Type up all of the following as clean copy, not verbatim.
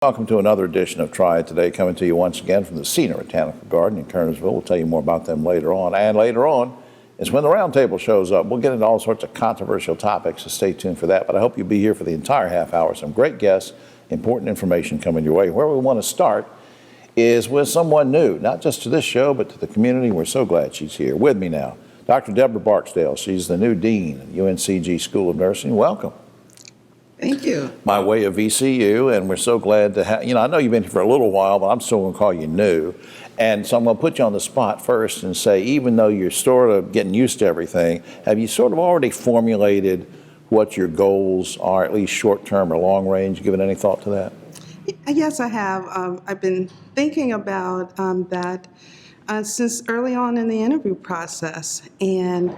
Welcome to another edition of Triad Today, coming to you once again from the Cedar Botanical Garden in Kernersville. We'll tell you more about them later on. And later on is when the roundtable shows up. We'll get into all sorts of controversial topics, so stay tuned for that. But I hope you'll be here for the entire half hour. Some great guests, important information coming your way. Where we want to start is with someone new, not just to this show, but to the community. We're so glad she's here with me now. Dr. Debra Barksdale. She's the new dean at UNCG School of Nursing. Welcome. Thank you. My way of VCU, and we're so glad to have, I know you've been here for a little while, but I'm still going to call you new. And so I'm going to put you on the spot first and say, even though you're sort of getting used to everything, have you sort of already formulated what your goals are, at least short-term or long-range? Given any thought to that? Yes, I have. I've been thinking about that since early on in the interview process. And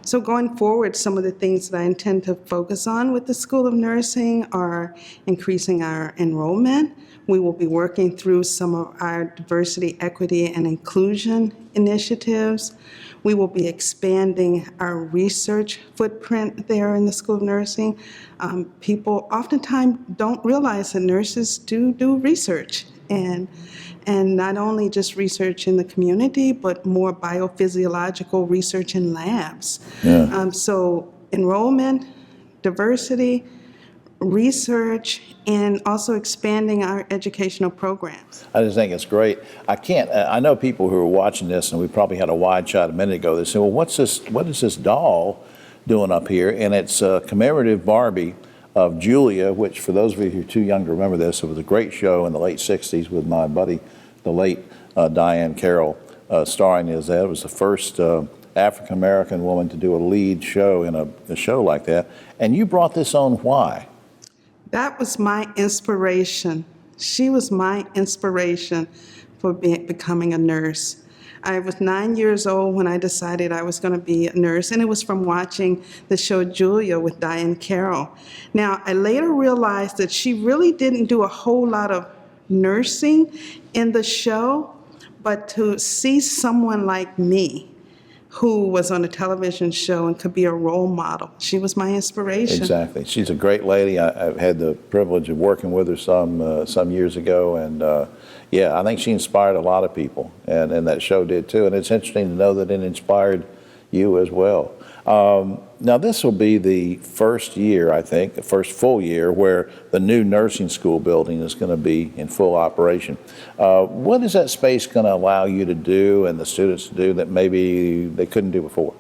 so going forward, some of the things that I intend to focus on with the School of Nursing are increasing our enrollment. We will be working through some of our diversity, equity, and inclusion initiatives. We will be expanding our research footprint there in the School of Nursing. People oftentimes don't realize that nurses do research, and not only just research in the community, but more biophysiological research in labs. Yeah. So enrollment, diversity, research, and also expanding our educational programs. I just think it's great. I know people who are watching this, and we probably had a wide shot a minute ago, they say, well, what is this doll doing up here? And it's a commemorative Barbie of Julia, which for those of you who are too young to remember this, it was a great show in the late 60s with my buddy, the late Diane Carroll, starring as that. It was the first African-American woman to do a lead show in a show like that. And you brought this on, why? That was my inspiration. She was my inspiration for becoming a nurse. I was 9 years old when I decided I was going to be a nurse, and it was from watching the show Julia with Diane Carroll. Now, I later realized that she really didn't do a whole lot of nursing in the show, but to see someone like me who was on a television show and could be a role model, she was my inspiration. Exactly. She's a great lady. I've had the privilege of working with her some years ago, and yeah, I think she inspired a lot of people, and that show did too. And it's interesting to know that it inspired you as well. Now, this will be the first year, I think, the first full year where the new nursing school building is going to be in full operation. What is that space going to allow you to do and the students to do that maybe they couldn't do before?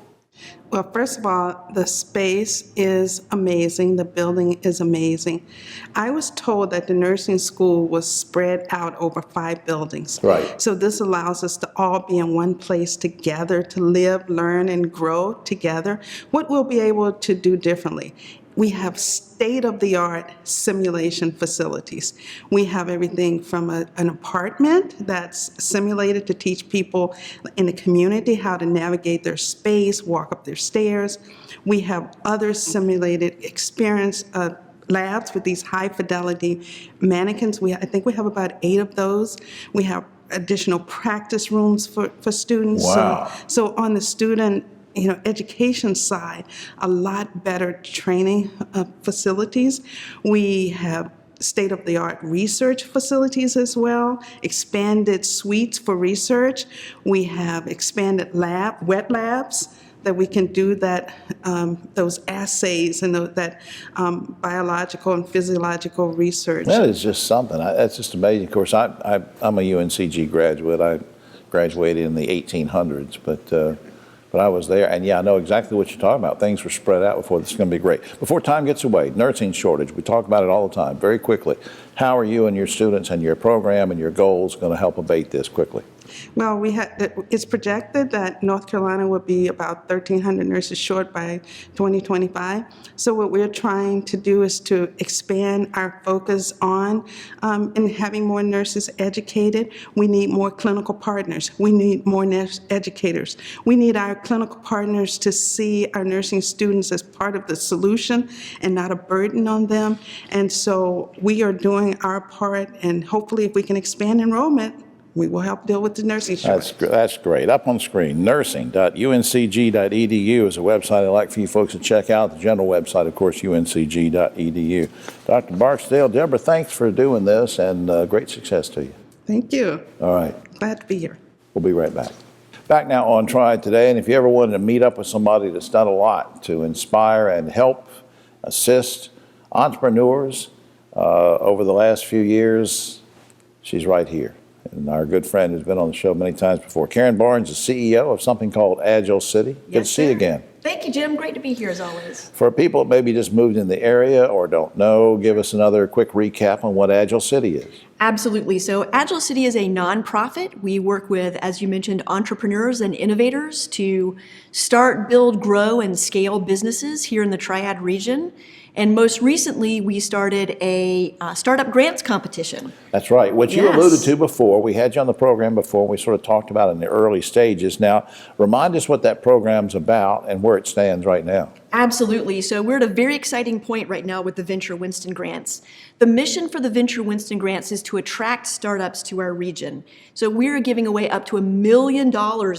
Well, first of all, the space is amazing. The building is amazing. I was told that the nursing school was spread out over 5 buildings. Right. So this allows us to all be in one place together, to live, learn, and grow together. What we'll be able to do differently? We have state-of-the-art simulation facilities. We have everything from an apartment that's simulated to teach people in the community how to navigate their space, walk up their stairs. We have other simulated experience labs with these high-fidelity mannequins. I think we have about 8 of those. We have additional practice rooms for students. Wow. So on the student education side, a lot better training facilities. We have state-of-the-art research facilities as well, expanded suites for research. We have expanded wet labs that we can do those assays and that biological and physiological research. That is just something. That's just amazing. Of course, I'm a UNCG graduate. I graduated in the 1800s, but I was there, and yeah, I know exactly what you're talking about. Things were spread out before. This is going to be great. Before time gets away, nursing shortage. We talk about it all the time. Very quickly, how are you and your students and your program and your goals going to help abate this quickly? Well, it's projected that North Carolina will be about 1,300 nurses short by 2025. So what we're trying to do is to expand our focus on and having more nurses educated. We need more clinical partners. We need more nurse educators. We need our clinical partners to see our nursing students as part of the solution and not a burden on them. And so we are doing our part, and hopefully if we can expand enrollment, We will help deal with the nursing shortage. That's great. Up on the screen, nursing.uncg.edu is a website I'd like for you folks to check out. The general website, of course, uncg.edu. Dr. Barksdale, Deborah, thanks for doing this, and great success to you. Thank you. All right. Glad to be here. We'll be right back. Back now on Triad Today, and if you ever wanted to meet up with somebody that's done a lot to inspire and help, assist entrepreneurs over the last few years, she's right here. And our good friend who's been on the show many times before. Karen Barnes is CEO of something called Agile City. Good to see you again. Thank you, Jim. Great to be here as always. For people that maybe just moved in the area or don't know, give us another quick recap on what Agile City is. Absolutely. So Agile City is a nonprofit. We work with, as you mentioned, entrepreneurs and innovators to start, build, grow, and scale businesses here in the Triad region. And most recently, we started a startup grants competition. That's right, which you Yes. alluded to before. We had you on the program before. We sort of talked about it in the early stages. Now, remind us what that program's about and where it stands right now. Absolutely. So we're at a very exciting point right now with the Venture Winston Grants. The mission for the Venture Winston Grants is to attract startups to our region. So we're giving away up to $1 million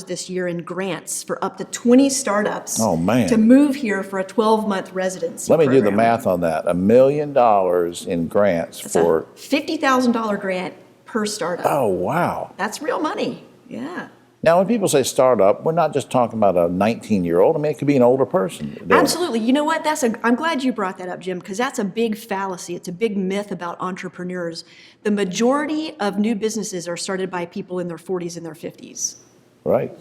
this year in grants for up to 20 startups Oh, man. to move here for a 12-month residency Let me do the program. math on that. $1 million in grants It's for, a $50,000 grant per startup. oh, wow. That's real money. Yeah. Now, when people say startup, we're not just talking about a 19-year-old. I mean, it could be an older person doing it. Absolutely. You know what? I'm glad you brought that up, Jim, because that's a big fallacy. It's a big myth about entrepreneurs. The majority of new businesses are started by people in their 40s and their 50s. Right.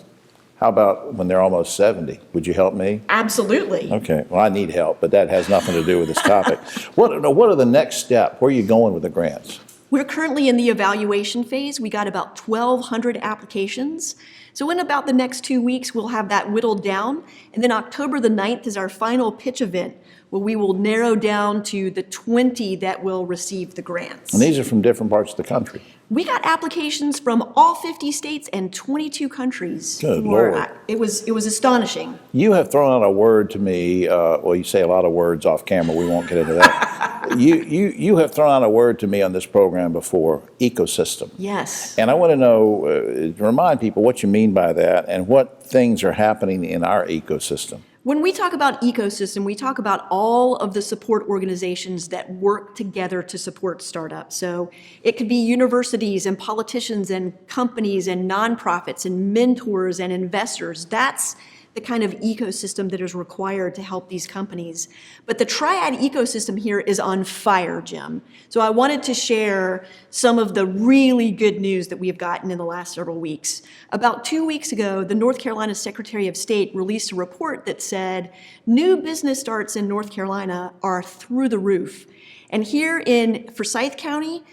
How about when they're almost 70? Would you help me? Absolutely. Okay. Well, I need help, but that has nothing to do with this topic. What are the next step? Where are you going with the grants? We're currently in the evaluation phase. We got about 1,200 applications. So in about the next 2 weeks, we'll have that whittled down. And then October the 9th is our final pitch event, where we will narrow down to the 20 that will receive the grants. And these are from different parts of the country. We got applications from all 50 states and 22 countries. Good Lord. It was astonishing. You have thrown out a word to me. Well, you say a lot of words off camera. We won't get into that. You have thrown out a word to me on this program before, ecosystem. Yes. And I want to know, remind people what you mean by that and what things are happening in our ecosystem. When we talk about ecosystem, we talk about all of the support organizations that work together to support startups. So it could be universities and politicians and companies and nonprofits and mentors and investors. That's the kind of ecosystem that is required to help these companies. But the Triad ecosystem here is on fire, Jim. So I wanted to share some of the really good news that we have gotten in the last several weeks. About 2 weeks ago, the North Carolina Secretary of State released a report that said new business starts in North Carolina are through the roof. And here in Forsyth County,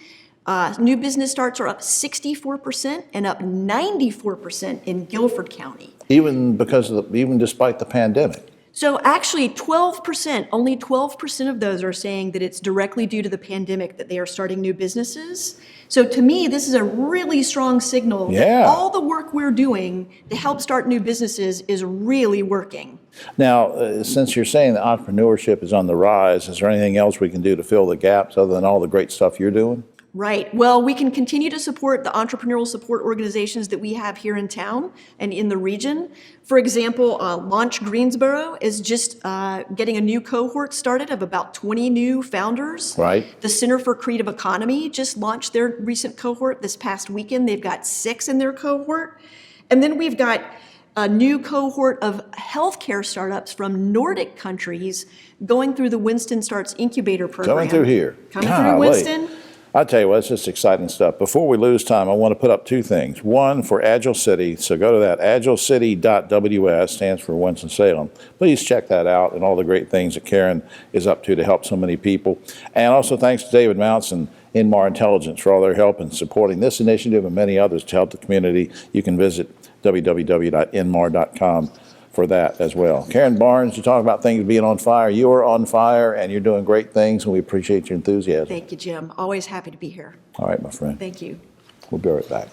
new business starts are up 64% and up 94% in Guilford County. Even despite the pandemic. So actually 12%, only 12% of those are saying that it's directly due to the pandemic that they are starting new businesses. So to me, this is a really strong signal that all the work we're doing to help start new businesses is really working. Now, since you're saying that entrepreneurship is on the rise, is there anything else we can do to fill the gaps other than all the great stuff you're doing? Right. Well, we can continue to support the entrepreneurial support organizations that we have here in town and in the region. For example, Launch Greensboro is just getting a new cohort started of about 20 new founders. Right. The Center for Creative Economy just launched their recent cohort this past weekend. They've got 6 in their cohort. And then we've got a new cohort of healthcare startups from Nordic countries going through the Winston Starts Incubator program. Coming through here. Coming through Winston. I'll tell you what, it's just exciting stuff. Before we lose time, I want to put up 2 things. One, for Agile City, so go to that, agilecity.ws, stands for Winston-Salem. Please check that out and all the great things that Karen is up to help so many people. And also thanks to David Mounts and Inmar Intelligence for all their help in supporting this initiative and many others to help the community. You can visit www.inmar.com for that as well. Karen Barnes, you talk about things being on fire. You are on fire and you're doing great things, and we appreciate your enthusiasm. Thank you, Jim. Always happy to be here. All right, my friend. Thank you. We'll be right back.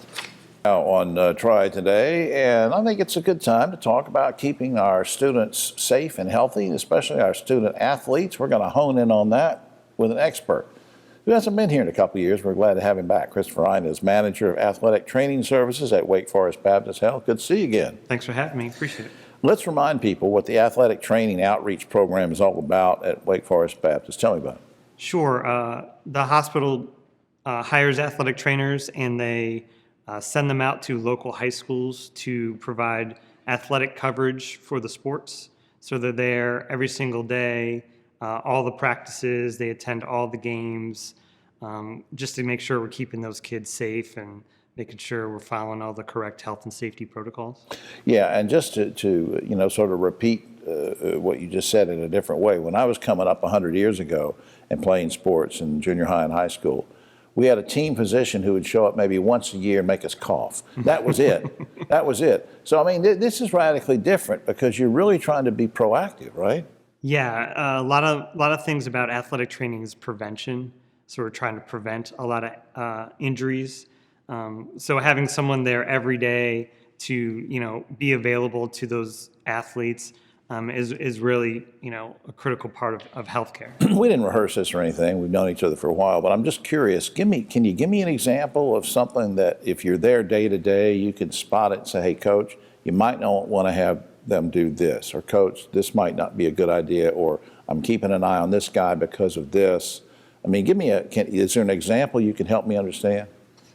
Now on Triad Today, and I think it's a good time to talk about keeping our students safe and healthy, especially our student athletes. We're going to hone in on that with an expert. who hasn't been here in a couple of years. We're glad to have him back. Christopher Ryan is Manager of Athletic Training Services at Wake Forest Baptist Health. Good to see you again. Thanks for having me. Appreciate it. Let's remind people what the Athletic Training Outreach Program is all about at Wake Forest Baptist. Tell me about it. Sure. The hospital hires athletic trainers, and they send them out to local high schools to provide athletic coverage for the sports. So they're there every single day, all the practices, they attend all the games, just to make sure we're keeping those kids safe and making sure we're following all the correct health and safety protocols. Yeah, and just to sort of repeat what you just said in a different way. When I was coming up 100 years ago and playing sports in junior high and high school, we had a team physician who would show up maybe once a year and make us cough. That was it. That was it. So, I mean, this is radically different because you're really trying to be proactive, right? Yeah, a lot of things about athletic training is prevention. So we're trying to prevent a lot of injuries. So having someone there every day to be available to those athletes is really a critical part of healthcare. We didn't rehearse this or anything. We've known each other for a while, but I'm just curious. Can you give me an example of something that if you're there day to day, you can spot it and say, "Hey, Coach, you might not want to have them do this," or "Coach, this might not be a good idea," or "I'm keeping an eye on this guy because of this." I mean, is there an example you can help me understand?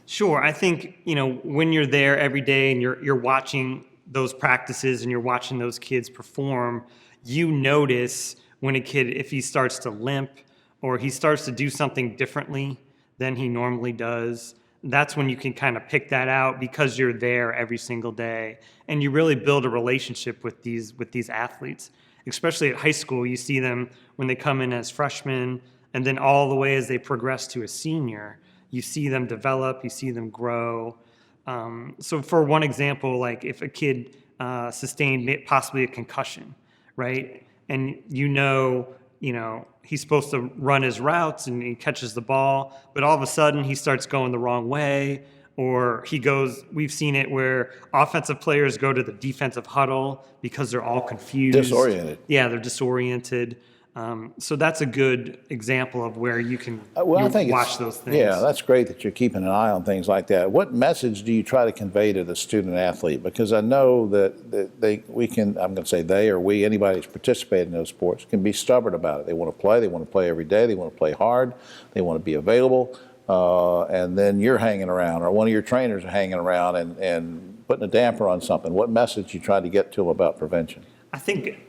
Sure. I think when you're there every day and you're watching those practices and you're watching those kids perform, you notice when a kid, if he starts to limp or he starts to do something differently than he normally does. That's when you can kind of pick that out because you're there every single day and you really build a relationship with these athletes. Especially at high school, you see them when they come in as freshmen and then all the way as they progress to a senior, you see them develop, you see them grow. So for one example, like if a kid sustained possibly a concussion, right? And he's supposed to run his routes and he catches the ball, but all of a sudden he starts going the wrong way, or we've seen it where offensive players go to the defensive huddle because they're all confused. Disoriented. Yeah, they're disoriented. So that's a good example of where you can I think watch those things. Yeah, that's great that you're keeping an eye on things like that. What message do you try to convey to the student athlete? Because I know that I'm going to say they or we, anybody who's participating in those sports, can be stubborn about it. They want to play every day, they want to play hard, they want to be available, and then you're hanging around or one of your trainers are hanging around and putting a damper on something. What message you try to get to them about prevention? I think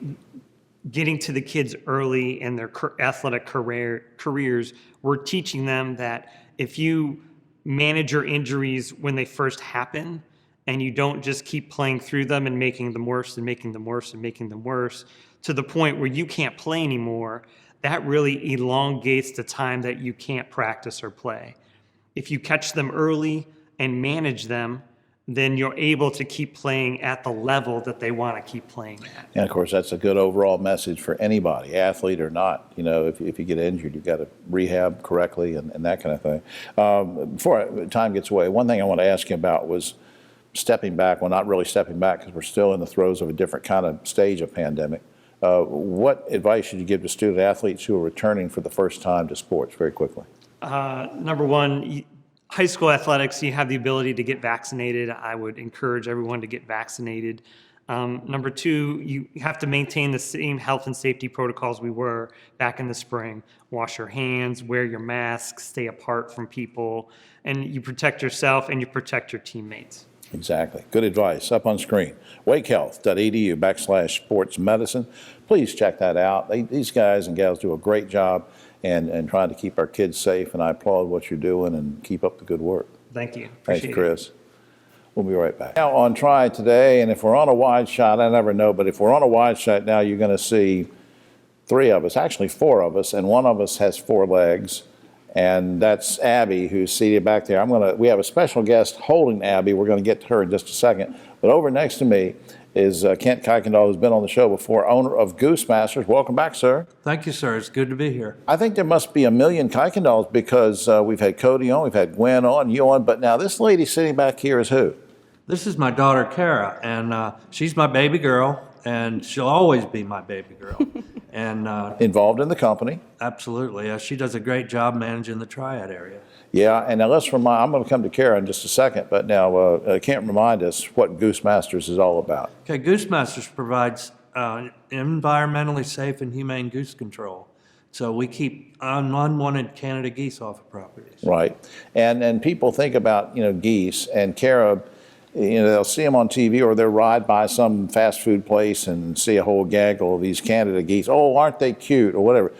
getting to the kids early in their athletic careers, we're teaching them that if you manage your injuries when they first happen and you don't just keep playing through them and making them worse and making them worse and making them worse to the point where you can't play anymore, that really elongates the time that you can't practice or play. If you catch them early and manage them, then you're able to keep playing at the level that they want to keep playing at. And of course, that's a good overall message for anybody, athlete or not. If you get injured, you've got to rehab correctly and that kind of thing. Before time gets away, one thing I want to ask you about was stepping back. Well, not really stepping back because we're still in the throes of a different kind of stage of pandemic. What advice should you give to student athletes who are returning for the first time to sports very quickly? Number one, high school athletics, you have the ability to get vaccinated. I would encourage everyone to get vaccinated. Number two, you have to maintain the same health and safety protocols we were back in the spring. Wash your hands, wear your mask, stay apart from people, and you protect yourself and you protect your teammates. Exactly. Good advice. Up on screen. wakehealth.edu/sports medicine. Please check that out. These guys and gals do a great job and trying to keep our kids safe, and I applaud what you're doing and keep up the good work. Thank you. Thanks, Appreciate Chris. We'll be right back. Now on Triad Today, and if we're on a wide shot, I never know, but if we're on a wide shot now, you're going to see three of us, actually four of us, and one of us has four legs, and that's Abby, who's seated back there. We have a special guest holding Abby. We're going to get to her in just a second. But over next to me is Kent Kuykendall, who's been on the show before, owner of Goose Masters. Welcome back, sir. Thank you, sir. It's good to be here. I think there must be a million Kuykendalls because we've had Cody on, we've had Gwen on, you on, but now this lady sitting back here is who? This is my daughter, Kara, and she's my baby girl, and she'll always be my baby girl. And Involved in the company. absolutely, she does a great job managing the Triad area. Yeah, and now let's remind, I'm going to come to Kara in just a second, but now can't remind us what Goose Masters is all about. Okay, Goose Masters provides environmentally safe and humane goose control. So we keep unwanted Canada geese off of properties. Right. And people think about, geese, and Kara, they'll see them on TV or they'll ride by some fast food place and see a whole gaggle of these Canada geese. Oh, aren't they cute or whatever.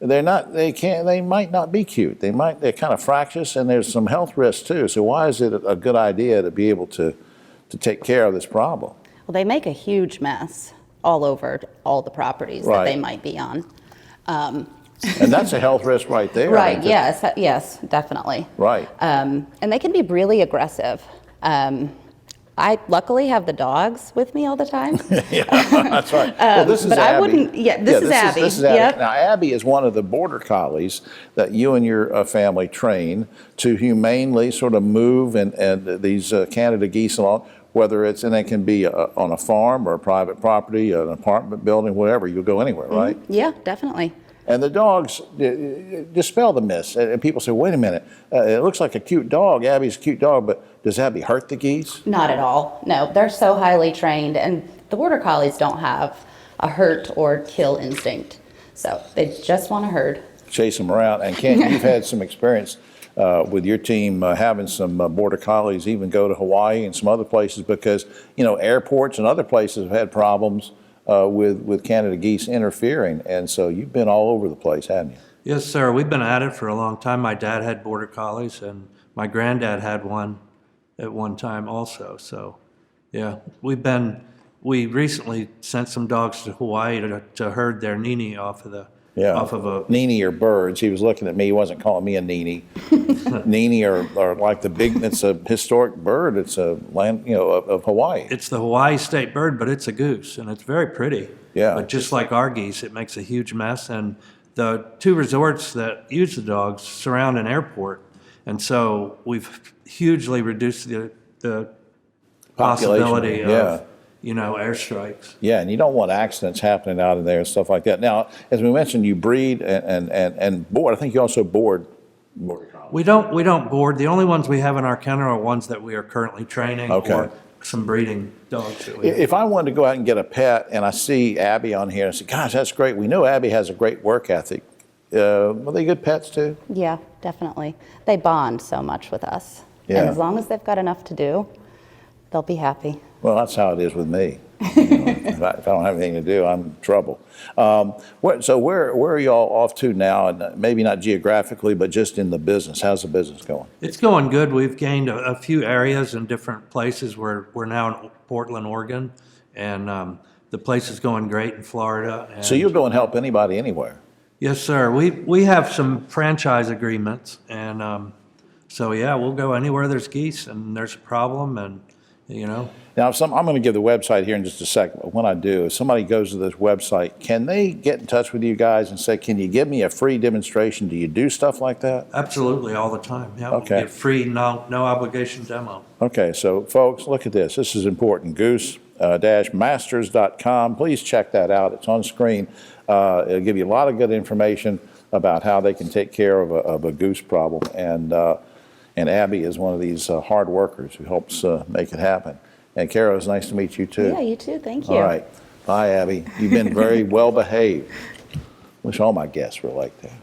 They're not, they might not be cute. They're kind of fractious, and there's some health risks too. So why is it a good idea to be able to take care of this problem? Well, they make a huge mess all over all the properties that they might be on. And that's a health risk right there. Right, yes, definitely. Right. And they can be really aggressive. I luckily have the dogs with me all the time. Yeah, that's right. Well, this is but Abby. I wouldn't, this is Abby. This is Abby. Yep. Now, Abby is one of the border collies that you and your family train to humanely sort of move and these Canada geese along, whether it's, and it can be on a farm or a private property, an apartment building, whatever. You'll go anywhere, right? Yeah, definitely. And the dogs, dispel the myths. And people say, wait a minute, it looks like a cute dog. Abby's a cute dog, but does Abby hurt the geese? Not at all. No, they're so highly trained, and the border collies don't have a hurt or kill instinct. So they just want to herd. Chase them around. And Kent, you've had some experience with your team having some border collies even go to Hawaii and some other places because, airports and other places have had problems with Canada geese interfering. And so you've been all over the place, haven't you? Yes, sir. We've been at it for a long time. My dad had border collies, and my granddad had one at one time also. So, yeah, we recently sent some dogs to Hawaii to herd their nini off of a Nini are birds. He was looking at me. He wasn't calling me a nini. Nini are like the big. It's a historic bird. It's a land, of Hawaii. It's the Hawaii state bird, but it's a goose, and it's very pretty. Yeah. But just like our geese, it makes a huge mess. And the two resorts that use the dogs surround an airport, and so we've hugely reduced the possibility of airstrikes. Yeah, and you don't want accidents happening out in there and stuff like that. Now, as we mentioned, you breed and board. I think you also board border collies. We don't board. The only ones we have in our kennel are ones that we are currently training or some breeding dogs that we have. If I wanted to go out and get a pet and I see Abby on here and I say, gosh, that's great. We know Abby has a great work ethic. Are they good pets too? Yeah, definitely. They bond so much with us. Yeah. And as long as they've got enough to do, they'll be happy. Well, that's how it is with me. If I don't have anything to do, I'm in trouble. So where are y'all off to now? And maybe not geographically, but just in the business. How's the business going? It's going good. We've gained a few areas in different places. We're now in Portland, Oregon, and the place is going great in Florida. And So you'll go and help anybody anywhere? yes, sir. We have some franchise agreements, and so yeah, we'll go anywhere there's geese and there's a problem, and Now, I'm going to give the website here in just a second, but when I do, if somebody goes to this website, can they get in touch with you guys and say, can you give me a free demonstration? Do you do stuff like that? absolutely all the time. Yeah, Okay. we'll get free, no obligation demo. Okay, so folks, look at this. This is important. Goose-masters.com. Please check that out. It's on screen. It'll give you a lot of good information about how they can take care of a goose problem. And Abby is one of these hard workers who helps make it happen. And Kara, it's nice to meet you too. Yeah, you too. Thank you. All right. Bye, Abby. You've been very well behaved. Wish all my guests were like that.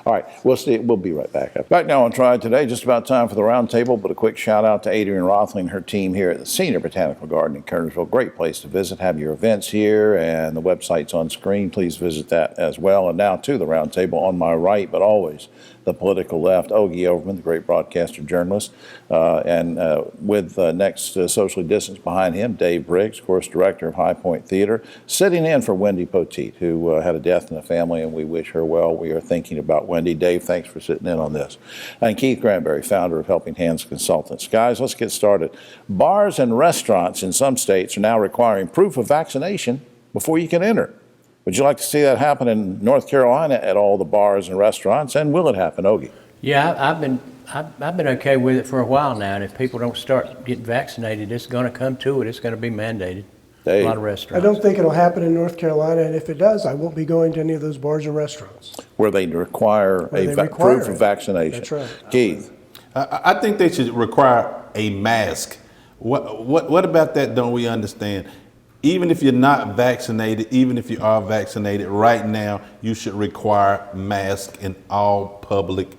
All right, we'll be right back. Back now on Triad Today, just about time for the roundtable, but a quick shout out to Adrienne Rothling and her team here at the Senior Botanical Garden in Kernersville. Great place to visit. Have your events here, and the website's on screen. Please visit that as well. And now to the roundtable on my right, but always the political left, Ogie Overman, the great broadcaster journalist, and with next socially distanced behind him, Dave Briggs, of course, director of High Point Theater, sitting in for Wendy Poteet, who had a death in the family, and we wish her well. We are thinking about Wendy. Dave, thanks for sitting in on this. And Keith Granberry, founder of Helping Hands Consultants. Guys, let's get started. Bars and restaurants in some states are now requiring proof of vaccination before you can enter. Would you like to see that happen in North Carolina at all the bars and restaurants? And will it happen, Ogie? Yeah, I've been okay with it for a while now, and if people don't start getting vaccinated, it's going to come to it. It's going to be mandated. Dave. A lot of I restaurants. don't think it'll happen in North Carolina, and if it does, I won't be going to any of those bars or restaurants. Where they require Where they proof require of it. vaccination. That's right. Keith, I think they should require a mask. What about that don't we understand? Even if you're not vaccinated, even if you are vaccinated, right now you should require masks in all public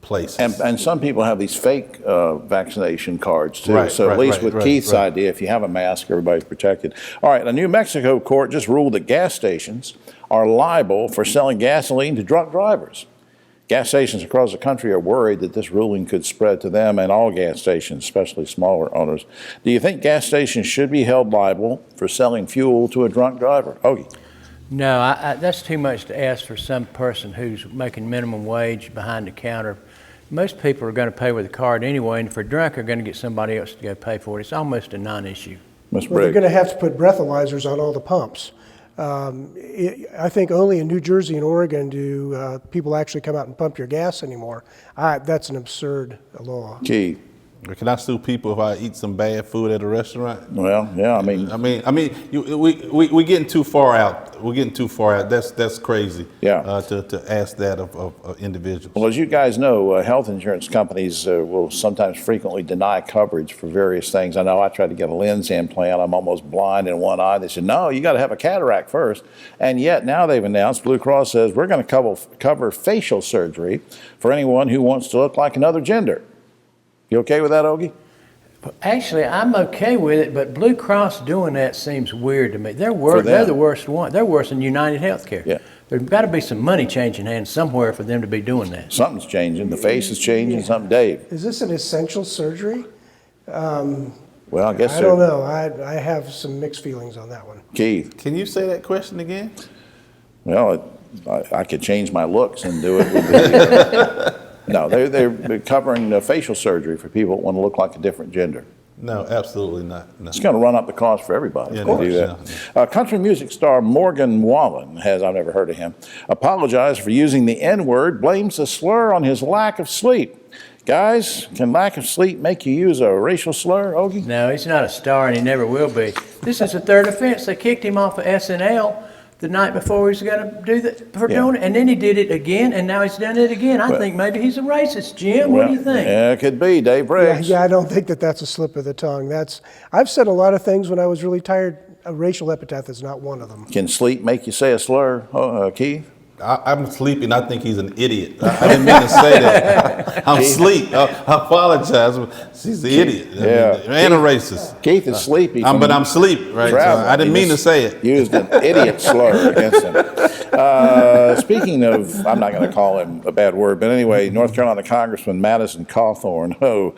places. and some people have these fake vaccination cards too. Right, So at right, least right, with right, Keith's right. idea, if you have a mask, everybody's protected. All right, a New Mexico court just ruled that gas stations are liable for selling gasoline to drunk drivers. Gas stations across the country are worried that this ruling could spread to them and all gas stations, especially smaller owners. Do you think gas stations should be held liable for selling fuel to a drunk driver? Ogie. No, that's too much to ask for some person who's making minimum wage behind the counter. Most people are going to pay with a card anyway, and if they're drunk, they're going to get somebody else to go pay for it. It's almost a non-issue. Ms. Well, they're Briggs. going to have to put breathalyzers on all the pumps. I think only in New Jersey and Oregon do people actually come out and pump your gas anymore. That's an absurd law. Keith. Can I sue people if I eat some bad food at a restaurant? Well, yeah, I mean, we getting too far out. We're getting too far out. That's crazy. Yeah. To ask that of individuals. well, as you guys know, health insurance companies will sometimes frequently deny coverage for various things. I know I tried to get a lens implant. I'm almost blind in one eye. They said, no, you got to have a cataract first. And yet now they've announced, Blue Cross says, we're going to cover facial surgery for anyone who wants to look like another gender. You okay with that, Ogie? Actually, I'm okay with it, but Blue Cross doing that seems weird to me. They're them. the worst one. They're worse than United Healthcare. Yeah. There's got to be some money changing hands somewhere for them to be doing that. Something's changing. The face is changing. Something, Dave. Is this an essential surgery? Well, I guess I don't know. I have some mixed feelings on that one. Keith. Can you say that question again? Well, I could change my looks and do it with the. No, they're covering the facial surgery for people that want to look like a different gender. No, absolutely not. No. It's going to run up the cost for everybody. Yeah, if they do that. Country music star Morgan Wallen I've never heard of him, apologized for using the N-word, blames the slur on his lack of sleep. Guys, can lack of sleep make you use a racial slur, Ogie? No, he's not a star, and he never will be. This is the third offense. They kicked him off of SNL the night before he was going to do that for doing it, and then he did it again, and now he's done it again. I think maybe he's a racist, Jim. What do you think? Yeah, it could be. Dave Briggs. Yeah, I don't think that's a slip of the tongue. I've said a lot of things when I was really tired. A racial epithet is not one of them. Can sleep make you say a slur, Keith? I'm sleeping. I think he's an idiot. I didn't mean to say that. I'm asleep. I apologize. She's an idiot. And a racist. Keith is sleepy. But I'm asleep, right? So I didn't mean to say it. Used an idiot slur against him. Speaking of, I'm not going to call him a bad word, but anyway, North Carolina Congressman Madison Cawthorn, who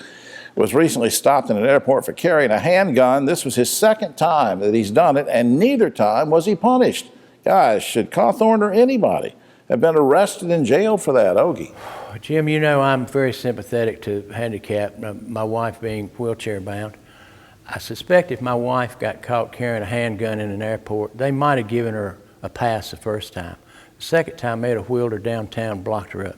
was recently stopped in an airport for carrying a handgun. This was his second time that he's done it, and neither time was he punished. Guys, should Cawthorn or anybody have been arrested and jailed for that, Ogie? Jim, you know I'm very sympathetic to handicapped, my wife being wheelchair bound. I suspect if my wife got caught carrying a handgun in an airport, they might have given her a pass the first time. The second time, they'd have wheeled her downtown, blocked her up.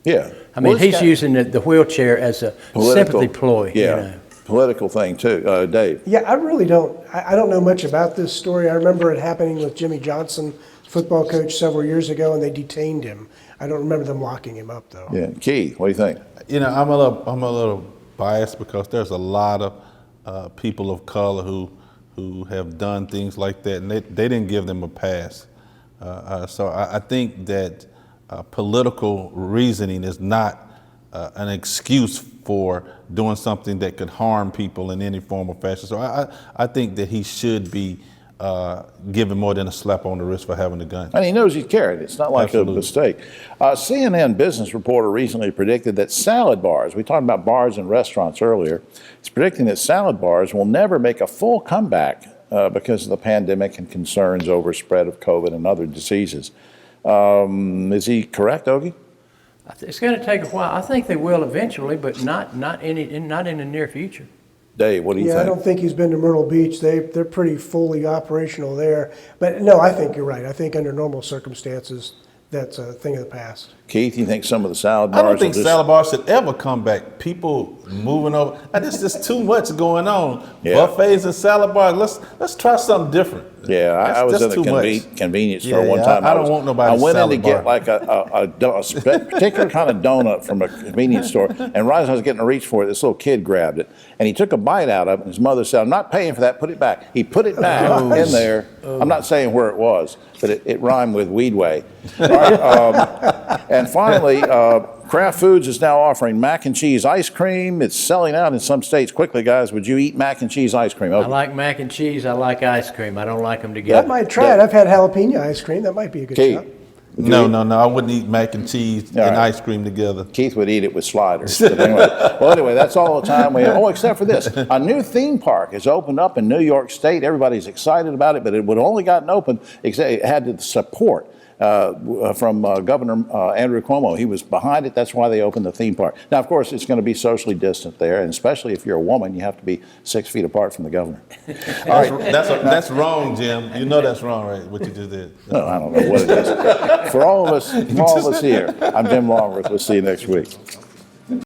Yeah. I mean, he's using the wheelchair as a sympathy ploy. Yeah, You know. political thing too. Dave. Yeah, I really don't. I don't know much about this story. I remember it happening with Jimmy Johnson, football coach, several years ago, and they detained him. I don't remember them locking him up, though. Yeah, Keith, what do you think? You know, I'm a little biased because there's a lot of people of color who have done things like that, and they didn't give them a pass. So I think that political reasoning is not an excuse for doing something that could harm people in any form or fashion. So I think that he should be given more than a slap on the wrist for having a gun. And he knows he's carried it. It's not like Absolutely. a mistake. CNN business reporter recently predicted that salad bars, we talked about bars and restaurants earlier, it's predicting that salad bars will never make a full comeback because of the pandemic and concerns over spread of COVID and other diseases. Is he correct, Ogie? It's going to take a while. I think they will eventually, but not in the near future. Dave, what do you Yeah, think? I don't think he's been to Myrtle Beach. They're pretty fully operational there. But no, I think you're right. I think under normal circumstances, that's a thing of the past. Keith, you think some of the salad bars? I don't think will just- salad bars should ever come back. People moving over. There's just too much going on. Yeah. Buffets and salad bars. Let's try something different. Yeah, I was in That's the too much. convenience store one Yeah, time. I don't want nobody's I went in to salad get bar. like a particular kind of donut from a convenience store, and right as I was getting to reach for it, this little kid grabbed it, and he took a bite out of it, and his mother said, "I'm not paying for that, put it back." He put it back in there. I'm not saying where it was, but it rhymed with Weedway. All right, and finally, Kraft Foods is now offering mac and cheese ice cream. It's selling out in some states. Quickly, guys, would you eat mac and cheese ice cream? I like mac and cheese, I like ice cream, I don't like them together. I might try it. I've had jalapeno ice cream. That might be a good Keith, shot. No, I wouldn't eat mac and cheese All and right. ice cream together. Keith would eat it with sliders. But anyway, that's all the time we have. Oh, except for this. A new theme park has opened up in New York State. Everybody's excited about it, but it would only gotten open, it had the support from Governor Andrew Cuomo. He was behind it. That's why they opened the theme park. Now, of course, it's going to be socially distant there, and especially if you're a woman, you have to be 6 feet apart from the governor. That's wrong, Jim. You know that's wrong, right? What you just did. No, I don't know what it is. For all of us here, I'm Jim Longworth. We'll see you next week.